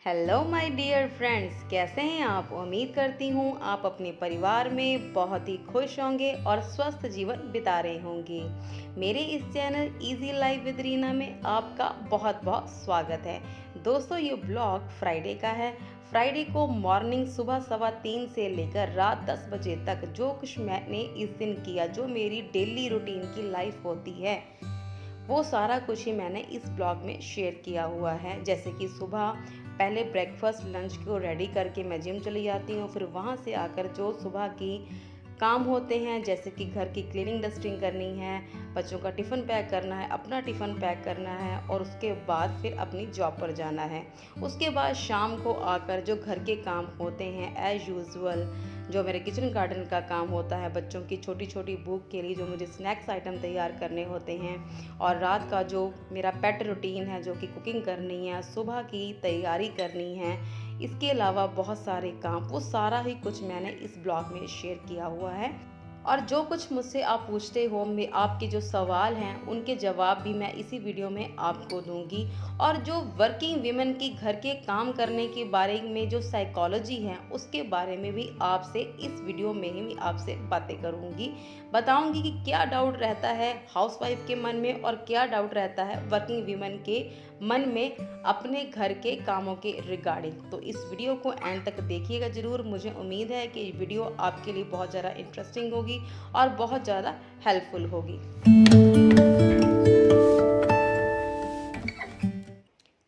Hello my dear friends, कैसे हैं आप। उम्मीद करती हूँ आप अपने परिवार में बहुत ही खुश होंगे और स्वस्थ जीवन बिता रहे होंगे। मेरे इस channel easy life with Reena में आपका बहुत बहुत स्वागत है। दोस्तों, ये ब्लॉग फ्राइडे का है। फ्राइडे को मॉर्निंग सुबह 3:15 से लेकर रात 10 बजे तक जो कुछ मैंने इस दिन किया, जो मेरी डेली रूटीन की लाइफ होती है, वो सारा कुछ ही मैंने इस ब्लॉग में शेयर किया हुआ है। जैसे कि सुबह पहले ब्रेकफास्ट लंच को रेडी करके मैं जिम चली जाती हूँ। फिर वहाँ से आकर जो सुबह की काम होते हैं, जैसे कि घर की क्लीनिंग डस्टिंग करनी है, बच्चों का टिफ़िन पैक करना है, अपना टिफ़िन पैक करना है और उसके बाद फिर अपनी जॉब पर जाना है। उसके बाद शाम को आकर जो घर के काम होते हैं एज़ यूजुअल, जो मेरे किचन गार्डन का काम होता है, बच्चों की छोटी छोटी भूख के लिए जो मुझे स्नैक्स आइटम तैयार करने होते हैं, और रात का जो मेरा पेट रूटीन है जो कि कुकिंग करनी है, सुबह की तैयारी करनी है, इसके अलावा बहुत सारे काम, वो सारा ही कुछ मैंने इस ब्लॉग में शेयर किया हुआ है। और जो कुछ मुझसे आप पूछते हो, मैं आपके जो सवाल हैं उनके जवाब भी मैं इसी वीडियो में आपको दूंगी। और जो वर्किंग वीमेन की घर के काम करने के बारे में जो साइकोलॉजी है, उसके बारे में भी आपसे इस वीडियो में ही मैं आपसे बातें करूंगी। बताऊंगी कि क्या डाउट रहता है हाउसवाइफ के मन में और क्या डाउट रहता है वर्किंग वीमेन के मन में अपने घर के कामों के रिगार्डिंग। तो इस वीडियो को एंड तक देखिएगा ज़रूर। मुझे उम्मीद है कि ये वीडियो आपके लिए बहुत ज़्यादा इंटरेस्टिंग होगी और बहुत ज़्यादा हेल्पफुल होगी।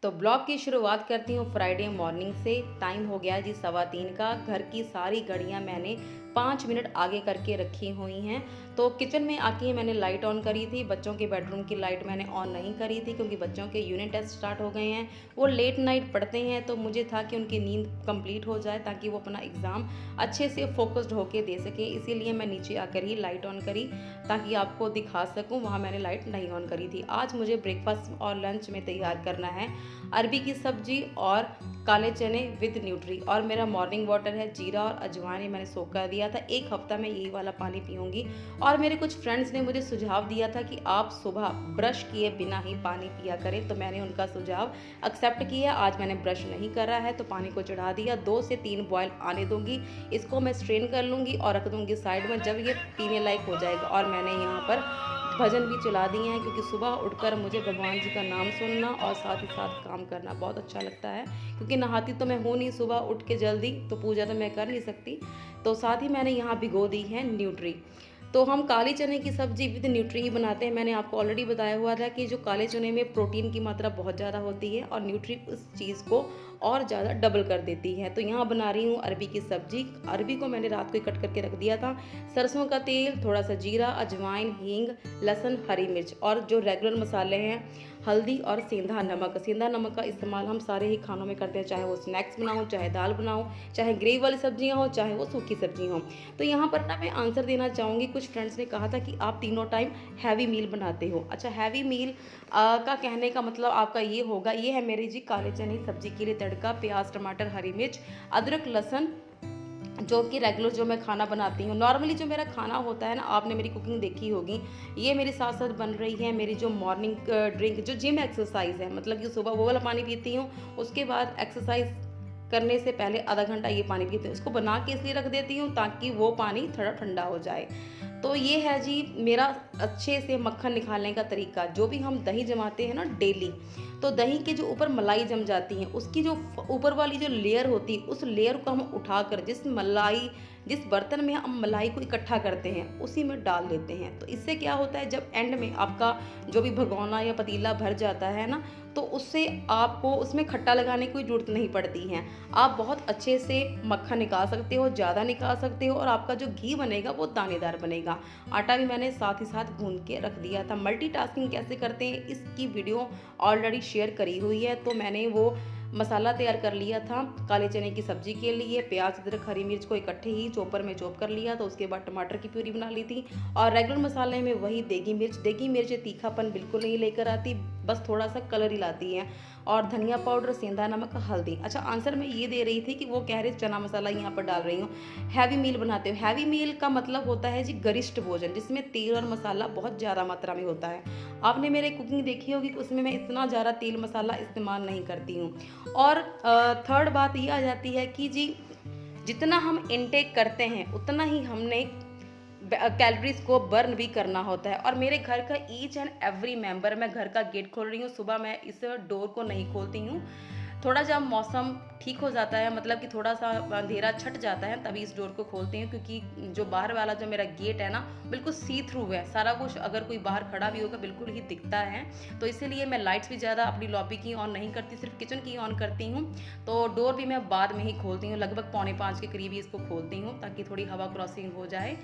तो ब्लॉग की शुरुआत करती हूँ फ्राइडे मॉर्निंग से। टाइम हो गया जी 3:15 का। घर की सारी घड़ियाँ मैंने 5 मिनट आगे करके रखी हुई हैं। तो किचन में आके मैंने लाइट ऑन करी थी। बच्चों के बेडरूम की लाइट मैंने ऑन नहीं करी थी क्योंकि बच्चों के यूनिट टेस्ट स्टार्ट हो गए हैं। वो लेट नाइट पढ़ते हैं, तो मुझे था कि उनकी नींद कंप्लीट हो जाए ताकि वो अपना एग्ज़ाम अच्छे से फोकस्ड होकर दे सके। इसीलिए मैं नीचे आकर ही लाइट ऑन करी ताकि आपको दिखा सकूँ। वहाँ मैंने लाइट नहीं ऑन करी थी। आज मुझे ब्रेकफास्ट और लंच में तैयार करना है अरबी की सब्जी और काले चने विद न्यूट्री। और मेरा मॉर्निंग वाटर है जीरा और अजवाइन, मैंने सोख कर दिया था। 1 हफ्ता मैं यही वाला पानी पीऊँगी। और मेरे कुछ फ्रेंड्स ने मुझे सुझाव दिया था कि आप सुबह ब्रश किए बिना ही पानी पिया करें, तो मैंने उनका सुझाव एक्सेप्ट किया। आज मैंने ब्रश नहीं करा है, तो पानी को चढ़ा दिया। 2 से 3 बॉयल आने दूंगी। इसको मैं स्ट्रेन कर लूँगी और रख दूँगी साइड में जब ये पीने लायक हो जाएगा। और मैंने यहाँ पर भजन भी चला दिए हैं क्योंकि सुबह उठकर मुझे भगवान जी का नाम सुनना और साथ ही साथ काम करना बहुत अच्छा लगता है। क्योंकि नहाती तो मैं हूँ नहीं सुबह उठ के जल्दी, तो पूजा तो मैं कर नहीं सकती। तो साथ ही मैंने यहाँ भिगो दी है न्यूट्री। तो हम काले चने की सब्ज़ी विद न्यूट्री ही बनाते हैं। मैंने आपको ऑलरेडी बताया हुआ था कि जो काले चने में प्रोटीन की मात्रा बहुत ज़्यादा होती है और न्यूट्री उस चीज़ को और ज़्यादा डबल कर देती है। तो यहाँ बना रही हूँ अरबी की सब्ज़ी। अरबी को मैंने रात को ही कट करके रख दिया था। सरसों का तेल, थोड़ा सा जीरा, अजवाइन, हींग, लहसुन, हरी मिर्च और जो रेगुलर मसाले हैं हल्दी और सेंधा नमक। सेंधा नमक का इस्तेमाल हम सारे ही खानों में करते हैं, चाहे वो स्नैक्स बनाऊँ, चाहे दाल बनाऊँ, चाहे ग्रेवी वाली सब्जियाँ हो, चाहे वो सूखी सब्जी हो। तो यहाँ पर ना मैं आंसर देना चाहूँगी। कुछ फ्रेंड्स ने कहा था कि आप तीनों टाइम हैवी मील बनाते हो। अच्छा, हैवी मील का कहने का मतलब आपका ये होगा, ये है मेरी जी काले चने सब्जी के लिए तड़का, प्याज, टमाटर, हरी मिर्च, अदरक, लहसुन, जो कि रेगुलर जो मैं खाना बनाती हूँ। नॉर्मली जो मेरा खाना होता है ना, आपने मेरी कुकिंग देखी होगी, ये मेरे साथ साथ बन रही है मेरी जो मॉर्निंग ड्रिंक, जो जिम एक्सरसाइज है। मतलब कि सुबह वो वाला पानी पीती हूँ, उसके बाद एक्सरसाइज करने से पहले आधा घंटा ये पानी पीते हैं। उसको बना के इसलिए रख देती हूँ ताकि वो पानी थोड़ा ठंडा हो जाए। तो ये है जी मेरा अच्छे से मक्खन निकालने का तरीका। जो भी हम दही जमाते हैं ना डेली, तो दही के जो ऊपर मलाई जम जाती है, उसकी जो ऊपर वाली जो लेयर होती है, उस लेयर को हम उठाकर जिस बर्तन में हम मलाई को इकट्ठा करते हैं उसी में डाल देते हैं। तो इससे क्या होता है, जब एंड में आपका जो भी भगोना या पतीला भर जाता है ना, तो उससे आपको उसमें खट्टा लगाने की कोई ज़रूरत नहीं पड़ती है। आप बहुत अच्छे से मक्खन निकाल सकते हो, ज़्यादा निकाल सकते हो, और आपका जो घी बनेगा वो दानेदार बनेगा। आटा भी मैंने साथ ही साथ गूंद के रख दिया था। मल्टीटास्किंग कैसे करते हैं इसकी वीडियो ऑलरेडी शेयर करी हुई है। तो मैंने वो मसाला तैयार कर लिया था काले चने की सब्जी के लिए। प्याज, अदरक, हरी मिर्च को इकट्ठे ही चॉपर में चॉप कर लिया। तो उसके बाद टमाटर की प्यूरी बना ली थी। और रेगुलर मसाले में वही देगी मिर्च तीखापन बिल्कुल नहीं लेकर आती, बस थोड़ा सा कलर ही लाती है। और धनिया पाउडर, सेंधा नमक, हल्दी। अच्छा, आंसर मैं ये दे रही थी कि वो कह रहे चना मसाला यहाँ पर डाल रही हूँ। हैवी मील बनाते हो। हैवी मील का मतलब होता है जी गरिष्ठ भोजन, जिसमें तेल और मसाला बहुत ज़्यादा मात्रा में होता है। आपने मेरे कुकिंग देखी होगी कि उसमें मैं इतना ज़्यादा तेल मसाला इस्तेमाल नहीं करती हूँ। और थर्ड बात ये आ जाती है कि जी जितना हम इनटेक करते हैं उतना ही हमने कैलोरीज को बर्न भी करना होता है। और मेरे घर का ईच एंड एवरी मेंबर, मैं घर का गेट खोल रही हूँ, सुबह मैं इस डोर को नहीं खोलती हूँ। थोड़ा जब मौसम ठीक हो जाता है, मतलब कि थोड़ा सा अंधेरा छट जाता है, तभी इस डोर को खोलती हूँ, क्योंकि जो बाहर वाला जो मेरा गेट है ना बिल्कुल सी थ्रू है, सारा कुछ अगर कोई बाहर खड़ा भी होगा बिल्कुल ही दिखता है। तो इसीलिए मैं लाइट्स भी ज़्यादा अपनी लॉबी की ऑन नहीं करती, सिर्फ किचन की ऑन करती हूँ। तो डोर भी मैं बाद में ही खोलती हूँ, लगभग 4:45 के करीब ही इसको खोलती हूँ ताकि थोड़ी हवा क्रॉसिंग हो जाए।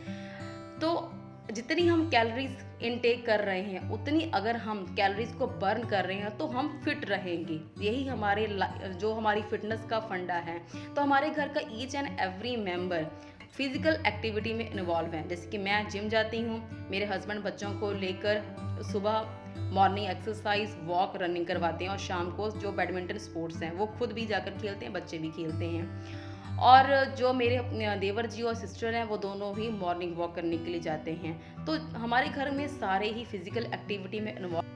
तो जितनी हम कैलोरीज इनटेक कर रहे हैं उतनी अगर हम कैलोरीज को बर्न कर रहे हैं तो हम फिट रहेंगे। यही हमारे जो हमारी फिटनेस का फंडा है। तो हमारे घर का each and every member physical activity में इन्वॉल्व है। जैसे कि मैं जिम जाती हूँ, मेरे हस्बैंड बच्चों को लेकर सुबह मॉर्निंग एक्सरसाइज, वॉक, रनिंग करवाते हैं, और शाम को जो बैडमिंटन स्पोर्ट्स हैं वो खुद भी जाकर खेलते हैं, बच्चे भी खेलते हैं। और जो मेरे देवर जी और सिस्टर हैं वो दोनों ही मॉर्निंग वॉक करने के लिए जाते हैं। तो हमारे घर में सारे ही फिजिकल एक्टिविटी में इन्वॉल्व।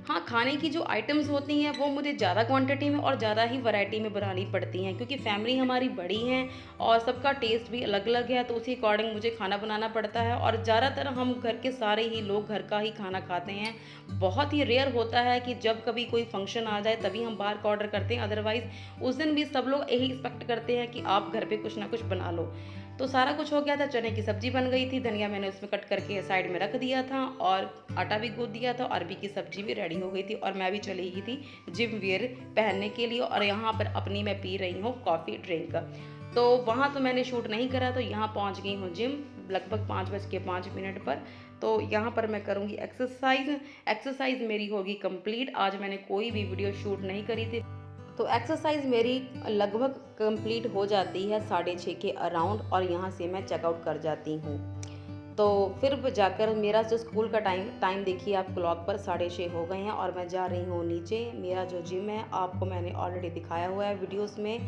हाँ, खाने की जो आइटम्स होती हैं वो मुझे ज़्यादा क्वांटिटी में और ज़्यादा ही वैरायटी में बनानी पड़ती हैं, क्योंकि फैमिली हमारी बड़ी है और सबका टेस्ट भी अलग अलग है, तो उसी अकॉर्डिंग मुझे खाना बनाना पड़ता है। और ज़्यादातर हम घर के सारे ही लोग घर का ही खाना खाते हैं। बहुत ही रेयर होता है कि जब कभी कोई फंक्शन आ जाए तभी हम बाहर का ऑर्डर करते हैं, अदरवाइज़ उस दिन भी सब लोग यही एक्सपेक्ट करते हैं कि आप घर पर कुछ ना कुछ बना लो। तो सारा कुछ हो गया था, चने की सब्जी बन गई थी, धनिया मैंने उसमें कट करके साइड में रख दिया था, और आटा भी गूंद दिया था, अरबी की सब्जी भी रेडी हो गई थी, और मैं भी चली गई थी जिम वेयर पहनने के लिए। और यहाँ पर अपनी मैं पी रही हूँ कॉफ़ी ड्रिंक। तो वहाँ तो मैंने शूट नहीं करा, तो यहाँ पहुँच गई हूँ जिम लगभग 5:05 पर। तो यहाँ पर मैं करूँगी एक्सरसाइज मेरी होगी कंप्लीट। आज मैंने कोई भी वीडियो शूट नहीं करी थी, तो एक्सरसाइज मेरी लगभग कंप्लीट हो जाती है 6:30 के अराउंड, और यहाँ से मैं चेकआउट कर जाती हूँ। तो फिर जाकर मेरा जो स्कूल का टाइम देखिए आप क्लॉक पर 6:30 हो गए हैं, और मैं जा रही हूँ नीचे। मेरा जो जिम है आपको मैंने ऑलरेडी दिखाया हुआ है वीडियोस में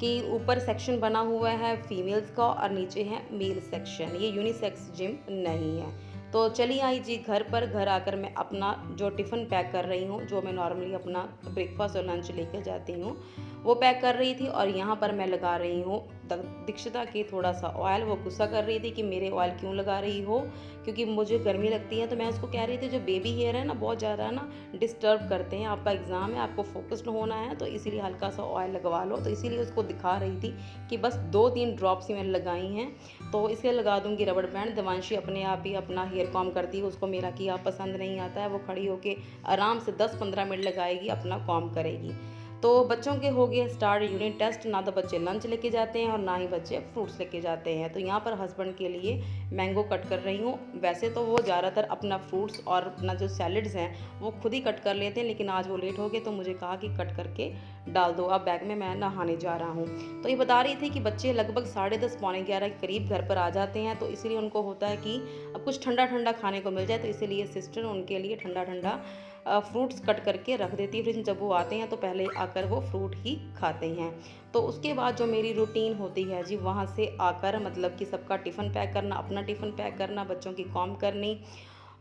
कि ऊपर सेक्शन बना हुआ है फीमेल्स का और नीचे है मेल सेक्शन। ये यूनिसेक्स जिम नहीं है। तो चली आई जी घर पर। घर आकर मैं अपना जो टिफ़िन पैक कर रही हूँ, जो मैं नॉर्मली अपना ब्रेकफास्ट और लंच लेकर जाती हूँ, वो पैक कर रही थी। और यहाँ पर मैं लगा रही हूँ दीक्षिता के थोड़ा सा ऑयल। वो गुस्सा कर रही थी कि मेरे ऑयल क्यों लगा रही हो, क्योंकि मुझे गर्मी लगती है। तो मैं उसको कह रही थी जो बेबी हेयर है ना बहुत ज़्यादा ना डिस्टर्ब करते हैं, आपका एग्ज़ाम है, आपको फोकस्ड होना है, तो इसीलिए हल्का सा ऑयल लगवा लो। तो इसीलिए उसको दिखा रही थी कि बस 2-3 ड्रॉप्स ही मैंने लगाई हैं, तो इसे लगा दूंगी रबड़ बैंड। देवांशी अपने आप ही अपना हेयर कॉम करती है, उसको मेरा किया पसंद नहीं आता है। वो खड़ी होके आराम से 10-15 मिनट लगाएगी, अपना कॉम करेगी। तो बच्चों के हो गए स्टार्ट यूनिट टेस्ट। ना तो बच्चे लंच लेके जाते हैं और ना ही बच्चे फ्रूट्स लेके जाते हैं। तो यहाँ पर हस्बैंड के लिए मैंगो कट कर रही हूँ। वैसे तो वो ज़्यादातर अपना फ्रूट्स और अपना जो सैलड्स हैं वो खुद ही कट कर लेते हैं, लेकिन आज वो लेट हो गए तो मुझे कहा कि कट करके डाल दो, अब बैग में मैं नहाने जा रहा हूँ। तो ये बता रही थी कि बच्चे लगभग 10:30 पौने 11 के करीब घर पर आ जाते हैं, तो इसीलिए उनको होता है कि अब कुछ ठंडा ठंडा खाने को मिल जाए। तो इसीलिए सिस्टर उनके लिए ठंडा ठंडा फ्रूट्स कट करके रख देती है। फिर जब वो आते हैं तो पहले आकर वो फ्रूट ही खाते हैं। तो उसके बाद जो मेरी रूटीन होती है जी, वहाँ से आकर मतलब कि सबका टिफ़िन पैक करना, अपना टिफ़िन पैक करना, बच्चों की कॉम करनी,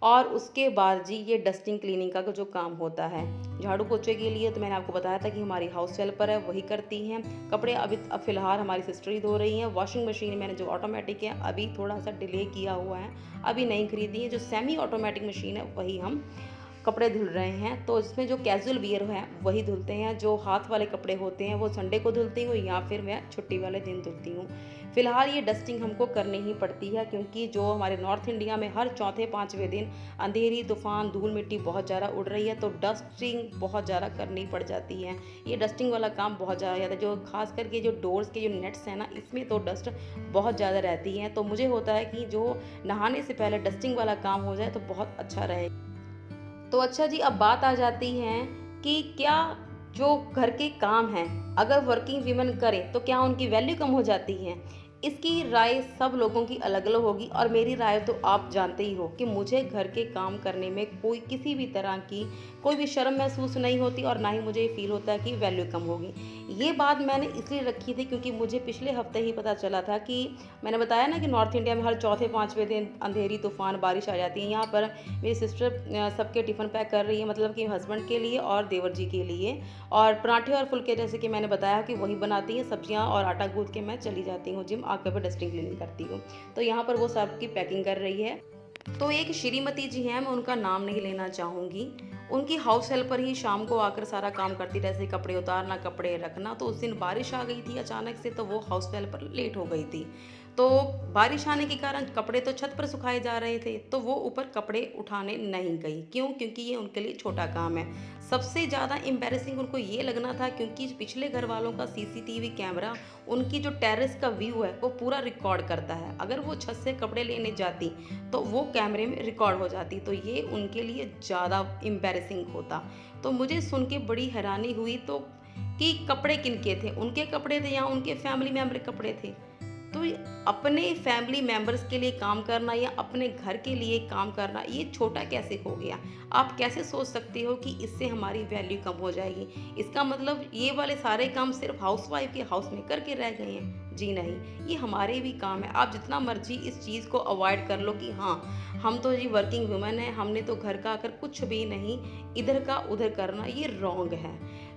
और उसके बाद जी ये डस्टिंग क्लीनिंग का जो काम होता है झाड़ू पोछे के लिए। तो मैंने आपको बताया था कि हमारी हाउस हेल्पर है वही करती हैं। कपड़े अभी अब फ़िलहाल हमारी सिस्टर ही धो रही हैं। वॉशिंग मशीन मैंने जो ऑटोमेटिक है अभी थोड़ा सा डिले किया हुआ है, अभी नहीं खरीदी है। जो सेमी ऑटोमेटिक मशीन है वही हम कपड़े धुल रहे हैं। तो इसमें जो कैजुअल वियर है वही धुलते हैं, जो हाथ वाले कपड़े होते हैं वो संडे को धुलती हूँ या फिर मैं छुट्टी वाले दिन धुलती हूँ। फ़िलहाल ये डस्टिंग हमको करनी ही पड़ती है, क्योंकि जो हमारे नॉर्थ इंडिया में हर चौथे पाँचवें दिन अंधेरी, तूफान, धूल मिट्टी बहुत ज़्यादा उड़ रही है, तो डस्टिंग बहुत ज़्यादा करनी पड़ जाती है। ये डस्टिंग वाला काम बहुत ज़्यादा, जो खास करके जो डोर्स के जो नेट्स हैं ना, इसमें तो डस्ट बहुत ज़्यादा रहती है। तो मुझे होता है कि जो नहाने से पहले डस्टिंग वाला काम हो जाए तो बहुत अच्छा रहेगा। तो अच्छा जी, अब बात आ जाती है कि क्या जो घर के काम हैं अगर वर्किंग वीमेन करें तो क्या उनकी वैल्यू कम हो जाती है। इसकी राय सब लोगों की अलग-अलग होगी और मेरी राय तो आप जानते ही हो कि मुझे घर के काम करने में कोई किसी भी तरह की कोई भी शर्म महसूस नहीं होती और ना ही मुझे ये फ़ील होता है कि वैल्यू कम होगी। ये बात मैंने इसलिए रखी थी क्योंकि मुझे पिछले हफ़्ते ही पता चला था कि मैंने बताया ना कि नॉर्थ इंडिया में हर चौथे पाँचवें दिन अंधेरी, तूफ़ान, बारिश आ जाती है। यहाँ पर मेरी सिस्टर सबके टिफ़िन पैक कर रही है, मतलब कि हस्बैंड के लिए और देवर जी के लिए, और पराठे और फुल्के जैसे कि मैंने बताया कि वही बनाती हैं, सब्जियाँ और आटा गूँथ के मैं चली जाती हूँ जिम, आके फिर डस्टिंग क्लीनिंग करती हूँ। तो यहाँ पर वो सबकी पैकिंग कर रही है। तो एक श्रीमती जी हैं, मैं उनका नाम नहीं लेना चाहूँगी। उनकी हाउस हेल्पर ही शाम को आकर सारा काम करती, जैसे कपड़े उतारना, कपड़े रखना। तो उस दिन बारिश आ गई थी अचानक से, तो वो हाउस हेल्पर लेट हो गई थी। तो बारिश आने के कारण कपड़े तो छत पर सुखाए जा रहे थे, तो वो ऊपर कपड़े उठाने नहीं गई। क्यों? क्योंकि ये उनके लिए छोटा काम है। सबसे ज़्यादा एम्बैरेसिंग उनको ये लगना था क्योंकि पिछले घर वालों का सीसीटीवी कैमरा उनकी जो टेरेस का व्यू है वो पूरा रिकॉर्ड करता है। अगर वो छत से कपड़े लेने जाती तो वो कैमरे में रिकॉर्ड हो जाती, तो ये उनके लिए ज़्यादा एम्बैरेसिंग होता। तो मुझे सुन के बड़ी हैरानी हुई तो कि कपड़े किनके थे, उनके कपड़े थे या उनके फैमिली मेम्बर के कपड़े थे। तो अपने फैमिली मेंबर्स के लिए काम करना या अपने घर के लिए काम करना ये छोटा कैसे हो गया? आप कैसे सोच सकते हो कि इससे हमारी वैल्यू कम हो जाएगी? इसका मतलब ये वाले सारे काम सिर्फ हाउसवाइफ के हाउस में करके रह गए हैं? जी नहीं, ये हमारे भी काम है। आप जितना मर्जी इस चीज़ को अवॉइड कर लो कि हाँ, हम तो जी वर्किंग वुमेन हैं, हमने तो घर का आकर कुछ भी नहीं, इधर का उधर करना ये रॉन्ग है।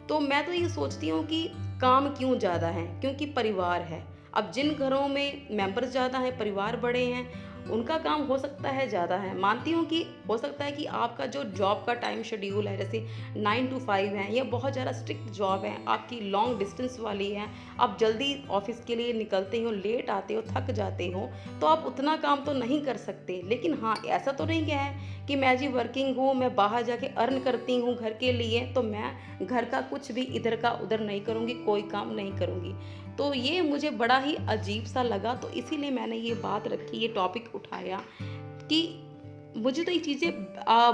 तो मैं तो ये सोचती हूँ कि काम क्यों ज़्यादा है? क्योंकि परिवार है। अब जिन घरों में मेंबर्स ज़्यादा हैं, परिवार बड़े हैं, उनका काम हो सकता है ज़्यादा है। मानती हूँ कि हो सकता है कि आपका जो जॉब का टाइम शेड्यूल है, जैसे 9 टू 5 है या बहुत ज़्यादा स्ट्रिक्ट जॉब है, आपकी लॉन्ग डिस्टेंस वाली है, आप जल्दी ऑफिस के लिए निकलते हो, लेट आते हो, थक जाते हो, तो आप उतना काम तो नहीं कर सकते। लेकिन हाँ, ऐसा तो नहीं क्या है कि मैं जी वर्किंग हूँ, मैं बाहर जाके अर्न करती हूँ घर के लिए, तो मैं घर का कुछ भी इधर का उधर नहीं करूँगी, कोई काम नहीं करूँगी। तो ये मुझे बड़ा ही अजीब सा लगा, तो इसीलिए मैंने ये बात रखी, ये टॉपिक उठाया कि मुझे तो ये चीज़ें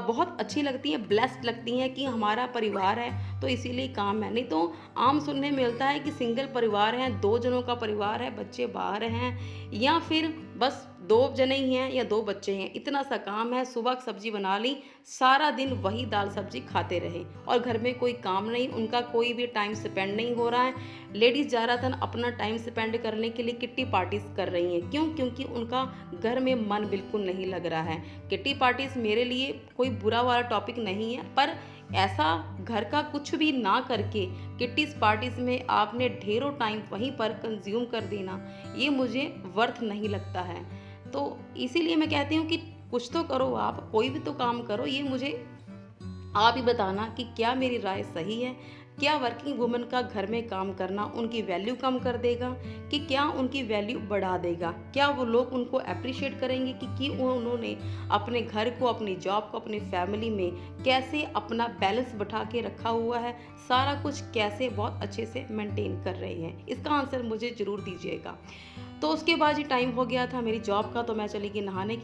बहुत अच्छी लगती हैं, ब्लेस्ड लगती हैं कि हमारा परिवार है तो इसीलिए काम है। नहीं तो आम सुनने में मिलता है कि सिंगल परिवार है, 2 जनों का परिवार है, बच्चे बाहर हैं या फिर बस 2 जने ही हैं या 2 बच्चे हैं, इतना सा काम है, सुबह सब्जी बना ली, सारा दिन वही दाल सब्जी खाते रहे और घर में कोई काम नहीं, उनका कोई भी टाइम स्पेंड नहीं हो रहा है। लेडीज़ ज़्यादातर अपना टाइम स्पेंड करने के लिए किट्टी पार्टीज कर रही हैं। क्यों? क्योंकि उनका घर में मन बिल्कुल नहीं लग रहा है। किट्टी पार्टीज मेरे लिए कोई बुरा वाला टॉपिक नहीं है, पर ऐसा घर का कुछ भी ना करके किट्टीज पार्टीज में आपने ढेरों टाइम वहीं पर कंज्यूम कर देना, ये मुझे वर्थ नहीं लगता है। तो इसीलिए मैं कहती हूँ कि कुछ तो करो, आप कोई भी तो काम करो। ये मुझे आप ही बताना कि क्या मेरी राय सही है? क्या वर्किंग वुमन का घर में काम करना उनकी वैल्यू कम कर देगा कि क्या उनकी वैल्यू बढ़ा देगा? क्या वो लोग उनको अप्रिशिएट करेंगे कि उन्होंने अपने घर को, अपनी जॉब को, अपनी फैमिली में कैसे अपना बैलेंस बैठा के रखा हुआ है, सारा कुछ कैसे बहुत अच्छे से मेंटेन कर रहे हैं? इसका आंसर मुझे ज़रूर दीजिएगा। तो उसके बाद जी टाइम हो गया था मेरी जॉब का, तो मैं चली गई नहाने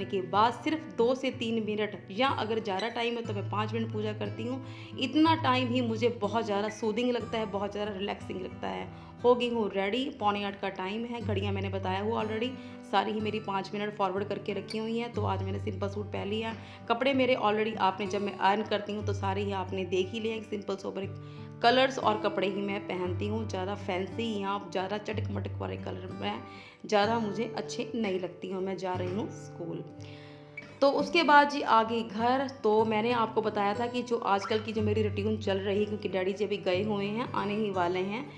के बाद सिर्फ 2 से 3 मिनट या अगर ज़्यादा टाइम है तो मैं 5 मिनट पूजा करती हूँ। इतना टाइम ही मुझे बहुत ज़्यादा सूदिंग लगता है, बहुत ज़्यादा रिलैक्सिंग लगता है। हो गई हूँ रेडी, 7:45 का टाइम है, घड़ियाँ मैंने बताया हुआ ऑलरेडी, सारी ही मेरी 5 मिनट फॉरवर्ड करके रखी हुई हैं। तो आज मैंने सिंपल सूट पहन लिया। कपड़े मेरे ऑलरेडी आपने, जब मैं आयरन करती हूँ तो सारे ही आपने देख ही लिया, एक सिंपल सोबर कलर्स और कपड़े ही मैं पहनती हूँ। ज़्यादा फैंसी या ज़्यादा चटक मटक वाले कलर में ज़्यादा मुझे अच्छे नहीं लगती हूँ। मैं जा रही हूँ स्कूल। तो उसके बाद जी आ गई घर। तो मैंने आपको बताया था कि जो आजकल की जो मेरी रूटीन चल रही है, क्योंकि डैडी जी अभी गए हुए हैं, आने ही वाले हैं,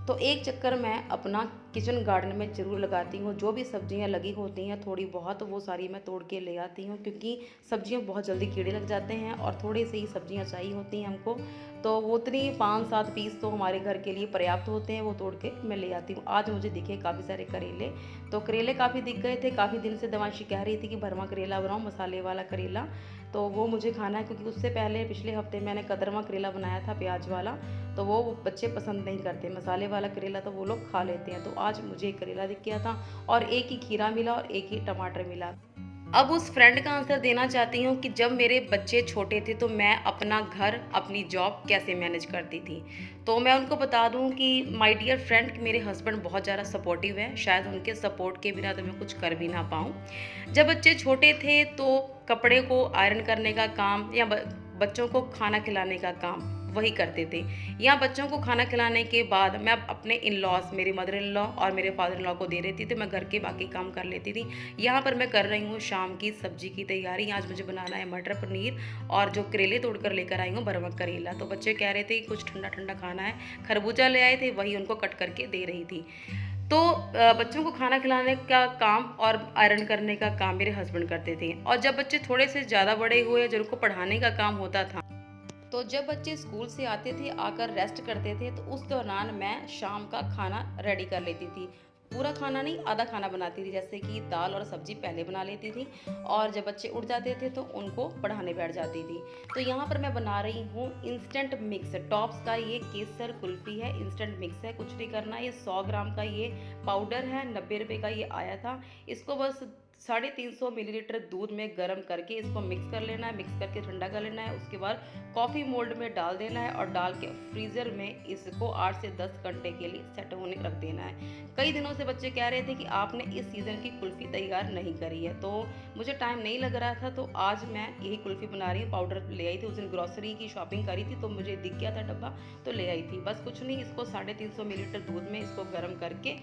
तो एक चक्कर मैं अपना किचन गार्डन में ज़रूर लगाती हूँ। जो भी सब्जियाँ लगी होती हैं थोड़ी बहुत, वो सारी मैं तोड़ के ले आती हूँ, क्योंकि सब्जियाँ बहुत जल्दी कीड़े लग जाते हैं और थोड़ी सी ही सब्जियाँ चाहिए होती हैं हमको, तो वो उतनी 5-7 पीस तो हमारे घर के लिए पर्याप्त होते हैं, वो तोड़ के मैं ले आती हूँ। आज मुझे दिखे काफ़ी सारे करेले, तो करेले काफ़ी दिख गए थे। काफ़ी दिन से दवांशी कह रही थी कि भरमा करेला बनाओ, मसाले वाला करेला, तो वो मुझे खाना है, क्योंकि उससे पहले पिछले हफ्ते मैंने कदरमा करेला बनाया था प्याज वाला, तो वो बच्चे पसंद नहीं करते। मसाले वाला करेला तो वो लोग खा लेते हैं। तो आज मुझे करेला दिख गया था और एक ही खीरा मिला और एक ही टमाटर मिला। अब उस फ्रेंड का आंसर देना चाहती हूँ कि जब मेरे बच्चे छोटे थे तो मैं अपना घर, अपनी जॉब कैसे मैनेज करती थी। तो मैं उनको बता दूँ कि माय डियर फ्रेंड, मेरे हस्बैंड बहुत ज़्यादा सपोर्टिव हैं, शायद उनके सपोर्ट के बिना तो मैं कुछ कर भी ना पाऊँ। जब बच्चे छोटे थे तो कपड़े को आयरन करने का काम या बच्चों को खाना खिलाने का काम वही करते थे, या बच्चों को खाना खिलाने के बाद मैं अपने इन लॉज, मेरी मदर इन लॉ और मेरे फादर इन लॉ को दे देती थी, मैं घर के बाकी काम कर लेती थी। यहाँ पर मैं कर रही हूँ शाम की सब्जी की तैयारी। आज मुझे बनाना है मटर पनीर, और जो करेले तोड़ कर लेकर आई हूँ बरमक करेला। तो बच्चे कह रहे थे कि कुछ ठंडा ठंडा खाना है, खरबूजा ले आए थे, वही उनको कट करके दे रही थी। तो बच्चों को खाना खिलाने का काम और आयरन करने का काम मेरे हस्बैंड करते थे। और जब बच्चे थोड़े से ज़्यादा बड़े हुए, जब उनको पढ़ाने का काम होता था, तो जब बच्चे स्कूल से आते थे, आकर रेस्ट करते थे, तो उस दौरान मैं शाम का खाना रेडी कर लेती थी। पूरा खाना नहीं, आधा खाना बनाती थी, जैसे कि दाल और सब्जी पहले बना लेती थी, और जब बच्चे उठ जाते थे तो उनको पढ़ाने बैठ जाती थी। तो यहाँ पर मैं बना रही हूँ इंस्टेंट मिक्स। टॉप्स का ये केसर कुल्फ़ी है, इंस्टेंट मिक्स है, कुछ नहीं करना। ये 100 ग्राम का ये पाउडर है, 90 रुपये का ये आया था। इसको बस 350 मिलीलीटर दूध में गर्म करके इसको मिक्स कर लेना है, मिक्स करके ठंडा कर लेना है। उसके बाद कॉफ़ी मोल्ड में डाल देना है, और डाल के फ्रीज़र में इसको 8 से 10 घंटे के लिए सेट होने रख देना है। कई दिनों से बच्चे कह रहे थे कि आपने इस सीज़न की कुल्फ़ी तैयार नहीं करी है, तो मुझे टाइम नहीं लग रहा था, तो आज मैं यही कुल्फ़ी बना रही हूँ। पाउडर ले आई थी, उस दिन ग्रॉसरी की शॉपिंग करी थी, तो मुझे दिख गया था डब्बा, तो ले आई थी। बस कुछ नहीं, इसको 350 मिलीलीटर दूध में इसको गर्म करके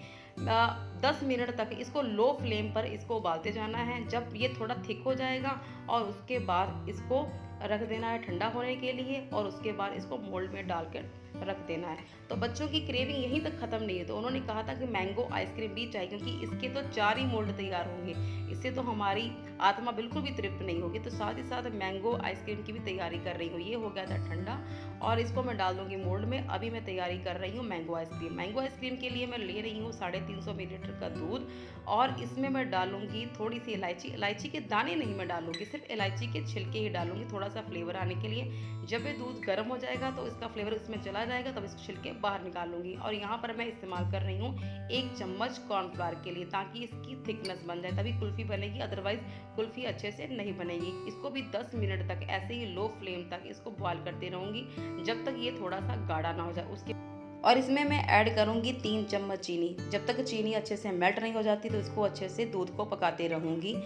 10 मिनट तक इसको लो फ्लेम पर इसको उबालते जाना है। जब ये थोड़ा थिक हो जाएगा, और उसके बाद इसको रख देना है ठंडा होने के लिए, और उसके बाद इसको मोल्ड में डालकर रख देना है। तो बच्चों की क्रेविंग यहीं तक ख़त्म नहीं है, तो उन्होंने कहा था कि मैंगो आइसक्रीम भी चाहिए, क्योंकि इसके तो 4 ही मोल्ड तैयार होंगे, इससे तो हमारी आत्मा बिल्कुल भी तृप्त नहीं होगी। तो साथ ही साथ मैंगो आइसक्रीम की भी तैयारी कर रही हूँ। ये हो गया था ठंडा, और इसको मैं डाल दूँगी मोल्ड में। अभी मैं तैयारी कर रही हूँ मैंगो आइसक्रीम। मैंगो आइसक्रीम के लिए मैं ले रही हूँ 350 मिलीलीटर का दूध, और इसमें मैं डालूँगी थोड़ी सी इलायची। इलायची के दाने नहीं मैं डालूँगी, सिर्फ इलायची के छिलके ही डालूँगी, थोड़ा सा फ्लेवर आने के लिए। जब ये दूध गर्म हो जाएगा तो इसका फ्लेवर इसमें चला जाएगा, तब इसको छिलके बाहर निकालूंगी। और यहाँ पर मैं इस्तेमाल कर रही हूँ 1 चम्मच कॉर्नफ्लावर के लिए, ताकि इसकी थिकनेस बन जाए, तभी कुल्फ़ी बनेगी, अदरवाइज कुल्फ़ी अच्छे से नहीं बनेगी। इसको भी 10 मिनट तक ऐसे ही लो फ्लेम तक इसको बॉयल करती रहूँगी, जब तक ये थोड़ा सा गाढ़ा ना हो जाए। उसके और इसमें मैं ऐड करूँगी 3 चम्मच चीनी। जब तक चीनी अच्छे से मेल्ट नहीं हो जाती, तो इसको अच्छे से दूध को पकाते रहूँगी।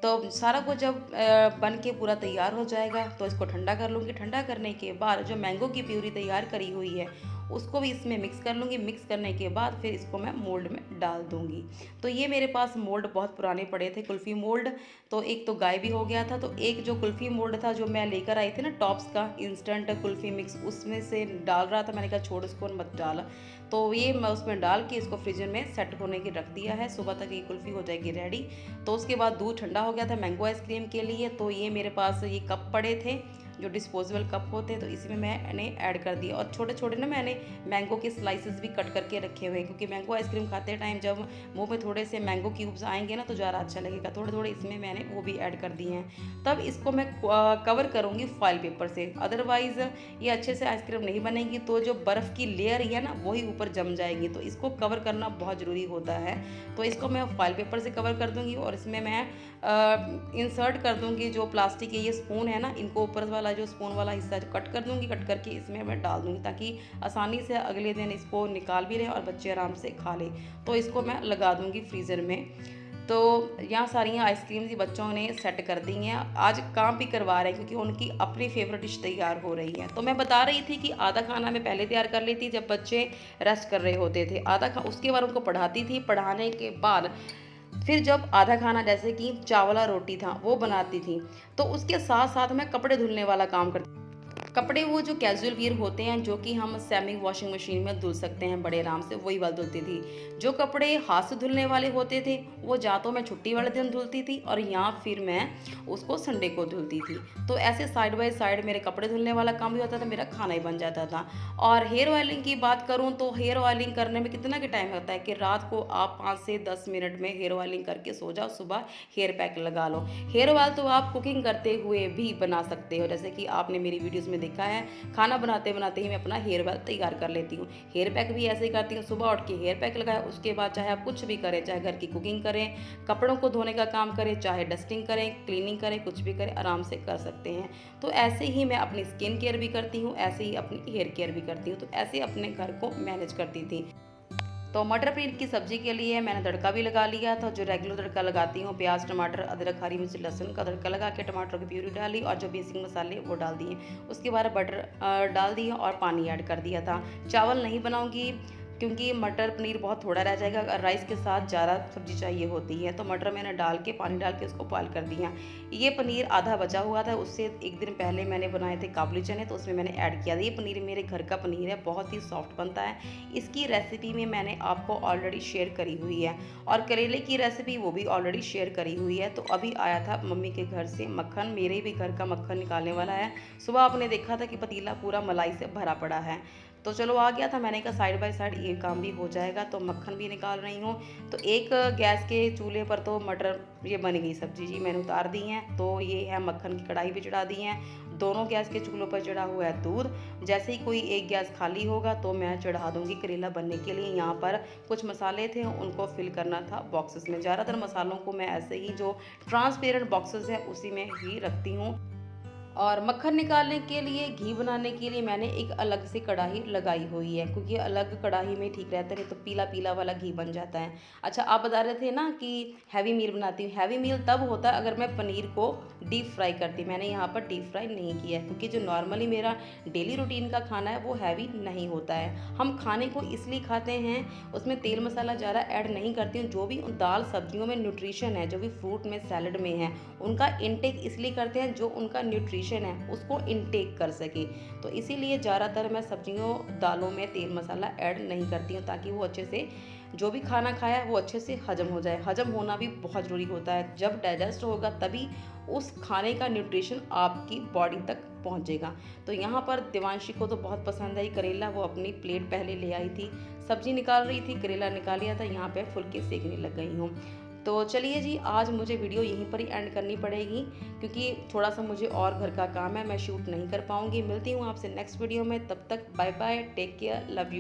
तो सारा कुछ जब बन के पूरा तैयार हो जाएगा, तो इसको ठंडा कर लूँगी। ठंडा करने के बाद जो मैंगो की प्यूरी तैयार करी हुई है, उसको भी इसमें मिक्स कर लूँगी। मिक्स करने के बाद फिर इसको मैं मोल्ड में डाल दूँगी। तो ये मेरे पास मोल्ड बहुत पुराने पड़े थे, कुल्फ़ी मोल्ड। तो एक तो गायब भी हो गया था, तो एक जो कुल्फ़ी मोल्ड था जो मैं लेकर आई थी ना, टॉप्स का इंस्टेंट कुल्फ़ी मिक्स, उसमें से डाल रहा था। मैंने कहा छोड़, उसको मत डाल। तो ये मैं उसमें डाल के इसको फ्रीजर में सेट होने के रख दिया है। सुबह तक ये कुल्फ़ी हो जाएगी रेडी। तो उसके बाद दूध ठंडा हो गया था मैंगो आइसक्रीम के लिए, तो ये मेरे पास ये कप पड़े थे, जो डिस्पोजेबल कप होते हैं, तो इसमें मैंने ऐड कर दिया। और छोटे छोटे ना मैंने मैंगो के स्लाइसेस भी कट करके रखे हुए हैं, क्योंकि मैंगो आइसक्रीम खाते टाइम जब मुंह में थोड़े से मैंगो क्यूब्स आएंगे ना, तो ज़्यादा अच्छा लगेगा। थोड़े थोड़े इसमें मैंने वो भी ऐड कर दिए हैं। तब इसको मैं कवर करूँगी फॉइल पेपर से, अदरवाइज़ ये अच्छे से आइसक्रीम नहीं बनेगी, तो जो बर्फ़ की लेयर है ना, वही ऊपर जम जाएगी। तो इसको कवर करना बहुत ज़रूरी होता है। तो इसको मैं फॉइल पेपर से कवर कर दूँगी, और इसमें मैं इंसर्ट कर दूँगी जो प्लास्टिक के ये स्पून है ना, इनको ऊपर वाला जो स्पून वाला हिस्सा कट कर दूँगी। कट करके इसमें मैं डाल दूँगी, ताकि आसानी से अगले दिन इसको निकाल भी लें और बच्चे आराम से खा लें। तो इसको मैं लगा दूँगी फ्रीज़र में। तो यहाँ सारी आइसक्रीम भी बच्चों ने सेट कर दी हैं। आज काम भी करवा रहे हैं, क्योंकि उनकी अपनी फेवरेट डिश तैयार हो रही है। तो मैं बता रही थी कि आधा खाना मैं पहले तैयार कर लेती जब बच्चे रेस्ट कर रहे होते थे, उसके बाद उनको पढ़ाती थी। पढ़ाने के बाद फिर जब आधा खाना, जैसे कि चावल और रोटी था, वो बनाती थी, तो उसके साथ साथ मैं कपड़े धुलने वाला काम करती। कपड़े वो जो कैजुअल वियर होते हैं, जो कि हम सेमी वॉशिंग मशीन में धुल सकते हैं बड़े आराम से, वही वाले धुलती थी। जो कपड़े हाथ से धुलने वाले होते थे, वो या तो मैं छुट्टी वाले दिन धुलती थी, और या फिर मैं उसको संडे को धुलती थी। तो ऐसे साइड बाय साइड मेरे कपड़े धुलने वाला काम भी होता था, मेरा खाना ही बन जाता था। और हेयर ऑयलिंग की बात करूँ, तो हेयर ऑयलिंग करने में कितना के टाइम लगता है कि रात को आप 5 से 10 मिनट में हेयर ऑयलिंग करके सो जाओ, सुबह हेयर पैक लगा लो। हेयर ऑयल तो आप कुकिंग करते हुए भी बना सकते हो, जैसे कि आपने मेरी वीडियोज़ में देखा है, खाना बनाते बनाते ही मैं अपना हेयर वेल तैयार कर लेती हूँ। हेयर पैक भी ऐसे ही करती हूँ, सुबह उठ के हेयर पैक लगाया, उसके बाद चाहे आप कुछ भी करें, चाहे घर की कुकिंग करें, कपड़ों को धोने का काम करें, चाहे डस्टिंग करें, क्लीनिंग करें, कुछ भी करें, आराम से कर सकते हैं। तो ऐसे ही मैं अपनी स्किन केयर भी करती हूँ, ऐसे ही अपनी हेयर केयर भी करती हूँ। तो ऐसे अपने घर को मैनेज करती थी। तो मटर पनीर की सब्ज़ी के लिए मैंने तड़का भी लगा लिया था, जो रेगुलर तड़का लगाती हूँ, प्याज, टमाटर, अदरक, हरी मिर्च, लहसुन का तड़का लगा के टमाटर की प्यूरी डाली और जो बेसिक मसाले वो डाल दिए। उसके बाद बटर डाल दिया और पानी ऐड कर दिया था। चावल नहीं बनाऊँगी क्योंकि मटर पनीर बहुत थोड़ा रह जाएगा, अगर राइस के साथ ज़्यादा सब्ज़ी चाहिए होती है। तो मटर मैंने डाल के पानी डाल के उसको बॉयल कर दिया। ये पनीर आधा बचा हुआ था, उससे एक दिन पहले मैंने बनाए थे काबुली चने, तो उसमें मैंने ऐड किया था। ये पनीर मेरे घर का पनीर है, बहुत ही सॉफ्ट बनता है। इसकी रेसिपी में मैंने आपको ऑलरेडी शेयर करी हुई है और करेले की रेसिपी वो भी ऑलरेडी शेयर करी हुई है। तो अभी आया था मम्मी के घर से मक्खन, मेरे भी घर का मक्खन निकालने वाला है। सुबह आपने देखा था कि पतीला पूरा मलाई से भरा पड़ा है, तो चलो आ गया था, मैंने कहा साइड बाय साइड ये काम भी हो जाएगा। तो मक्खन भी निकाल रही हूँ। तो एक गैस के चूल्हे पर तो मटर ये बन गई सब्जी जी, मैंने उतार दी हैं। तो ये है मक्खन की कढ़ाई भी चढ़ा दी हैं। दोनों गैस के चूल्हों पर चढ़ा हुआ है दूध। जैसे ही कोई एक गैस खाली होगा तो मैं चढ़ा दूंगी करेला बनने के लिए। यहाँ पर कुछ मसाले थे, उनको फिल करना था बॉक्सेस में। ज़्यादातर मसालों को मैं ऐसे ही जो ट्रांसपेरेंट बॉक्सेस हैं उसी में ही रखती हूँ। और मक्खन निकालने के लिए, घी बनाने के लिए मैंने एक अलग से कढ़ाई लगाई हुई है, क्योंकि अलग कढ़ाई में ठीक रहता है, नहीं तो पीला पीला वाला घी बन जाता है। अच्छा, आप बता रहे थे ना कि हैवी मील बनाती हूँ। हैवी मील तब होता है अगर मैं पनीर को डीप फ्राई करती। मैंने यहाँ पर डीप फ्राई नहीं किया है, क्योंकि जो नॉर्मली मेरा डेली रूटीन का खाना है वो हैवी नहीं होता है। हम खाने को इसलिए खाते हैं, उसमें तेल मसाला ज़्यादा ऐड नहीं करती हूँ। जो भी दाल सब्जियों में न्यूट्रिशन है, जो भी फ्रूट में, सैलड में है, उनका इनटेक इसलिए करते हैं जो उनका न्यूट्रिशन है उसको इनटेक कर सके। तो इसीलिए ज़्यादातर मैं सब्जियों, दालों में तेल मसाला ऐड नहीं करती हूँ, ताकि वो अच्छे से, जो भी खाना खाया वो अच्छे से हजम हो जाए। हजम होना भी बहुत ज़रूरी होता है, जब डाइजेस्ट होगा तभी उस खाने का न्यूट्रिशन आपकी बॉडी तक पहुंचेगा। तो यहाँ पर देवांशी को तो बहुत पसंद आई करेला, वो अपनी प्लेट पहले ले आई थी, सब्जी निकाल रही थी, करेला निकाल लिया था, यहाँ पे फुल्के सेकने लग गई हूँ। तो चलिए जी, आज मुझे वीडियो यहीं पर ही एंड करनी पड़ेगी, क्योंकि थोड़ा सा मुझे और घर का काम है, मैं शूट नहीं कर पाऊँगी। मिलती हूँ आपसे नेक्स्ट वीडियो में, तब तक bye bye, take care, love you.